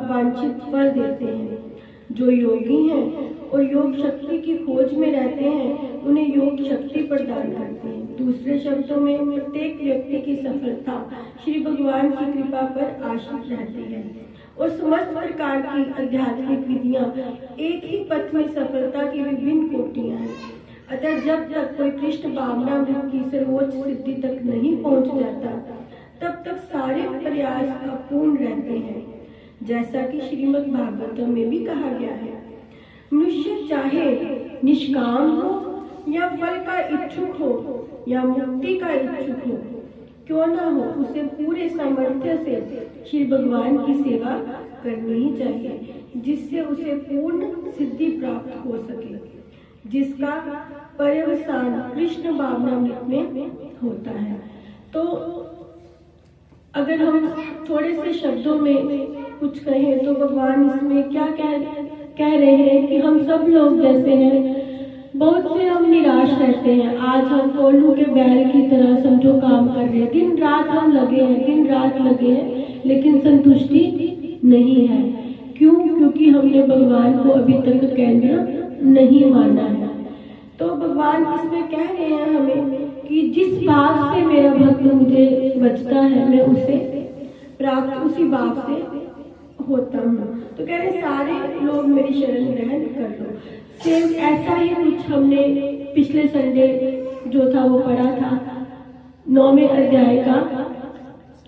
वांछित फल देते हैं। जो योगी हैं और योग शक्ति की खोज में रहते हैं उन्हें योग शक्ति प्रदान करते हैं। दूसरे शब्दों में प्रत्येक व्यक्ति की सफलता श्री भगवान की कृपा पर आश्रित रहती है और समस्त प्रकार की आध्यात्मिक विधियां एक ही पथ में सफलता की विभिन्न कोटियां हैं। अतः जब तक कोई कृष्ण भावनामृत की सर्वोच्च सिद्धि तक नहीं पहुंच जाता तब तक सारे प्रयास अपूर्ण रहते हैं। जैसा कि श्रीमद् भागवतम में भी कहा गया है, मनुष्य चाहे निष्काम हो या फल का इच्छुक हो या मुक्ति का इच्छुक हो, क्यों ना हो, उसे पूरे सामर्थ्य से श्री भगवान की सेवा करनी ही चाहिए, जिससे उसे पूर्ण सिद्धि प्राप्त हो सके, जिसका पर्यवसान कृष्ण भावनामृत में होता है। तो अगर हम थोड़े से शब्दों में कुछ कहें तो भगवान इसमें क्या कह रहे हैं कि हम सब लोग जैसे हैं, बहुत से हम निराश रहते हैं। आज हम कोल्हू के बैल की तरह समझो काम कर रहे हैं, दिन रात हम लगे हैं, लेकिन संतुष्टि नहीं है। क्यों? क्योंकि हमने भगवान को अभी तक केंद्र नहीं माना है। तो भगवान इसमें कह रहे हैं हमें कि जिस भाव से मेरा भक्त मुझे बचता है मैं उसे प्राप्त उसी भाव से होता हूँ। तो कह रहे सारे लोग मेरी शरण ग्रहण कर लो। सेम ऐसा ही कुछ हमने पिछले संडे जो था वो पढ़ा था, 9वें अध्याय का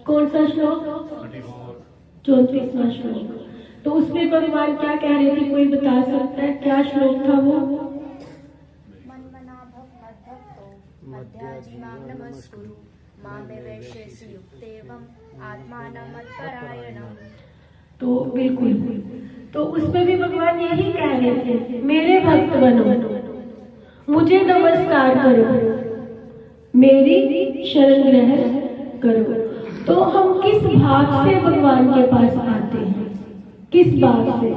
कौन सा श्लोक? 34वां श्लोक। तो उसमें भगवान क्या कह रहे थे, कोई बता सकता है क्या श्लोक था वो? तो बिल्कुल, तो उसमें भी भगवान यही कह रहे थे, मेरे भक्त बनो, मुझे नमस्कार करो, मेरी शरण ग्रहण करो। तो हम किस भाव से भगवान के पास आते हैं? किस भाव से?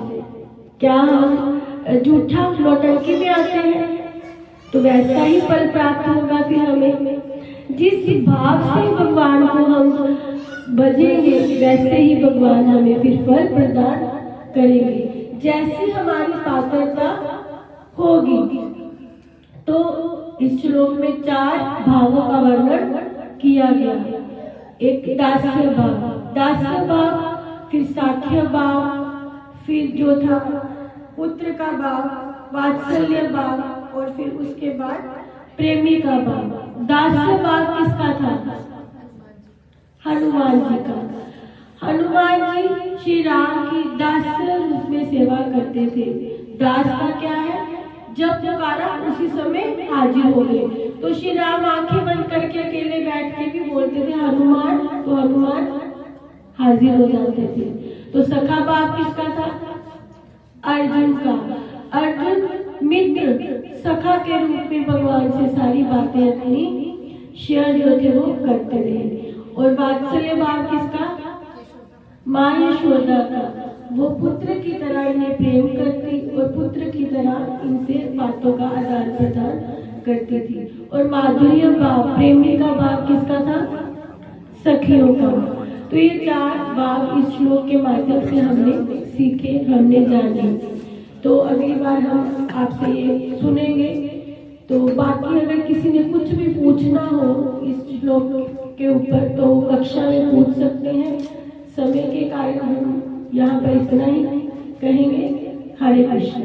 क्या हम झूठा नौटंकी में आते हैं? तो वैसा ही फल प्राप्त होगा फिर हमें। जिस भाव से भगवान को हम भजेंगे वैसे ही भगवान हमें फिर फल प्रदान करेंगे, जैसी हमारी पात्रता होगी। तो इस श्लोक में 4 भावों का वर्णन किया गया। एक दास्य भाव, फिर साख्य भाव, फिर जो था पुत्र का भाव, वात्सल्य भाव, और फिर उसके बाद प्रेमी का भाव। दास्य भाव किसका था? हनुमान जी का। हनुमान जी श्री राम की दास्य रूप में सेवा करते थे। दास का क्या है? जब पुकारा उसी समय हाजिर हो गए। तो श्री राम आंखें बंद करके अकेले बैठ के भी बोलते थे हनुमान, तो हनुमान हाजिर हो जाते थे। तो सखा भाव किसका था? अर्जुन का। अर्जुन मित्र सखा के रूप में भगवान से सारी बातें अपनी शेयर जो थे वो करते रहे। और वात्सल्य भाव किसका? माँ यशोदा का। वो पुत्र की तरह इन्हें प्रेम करती और पुत्र की तरह इनसे बातों का आदान प्रदान करती थी। और माधुर्य भाव, प्रेमी का भाव किसका था? सखियों का। तो ये 4 भाव इस श्लोक के माध्यम से हमने सीखे, हमने जाने। तो अगली बार हम आपसे ये सुनेंगे। तो बाकी अगर किसी ने कुछ भी पूछना हो इस श्लोक के ऊपर तो कक्षा में पूछ सकते हैं। समय के कारण हम यहाँ पर इतना ही कहेंगे। हरे कृष्ण।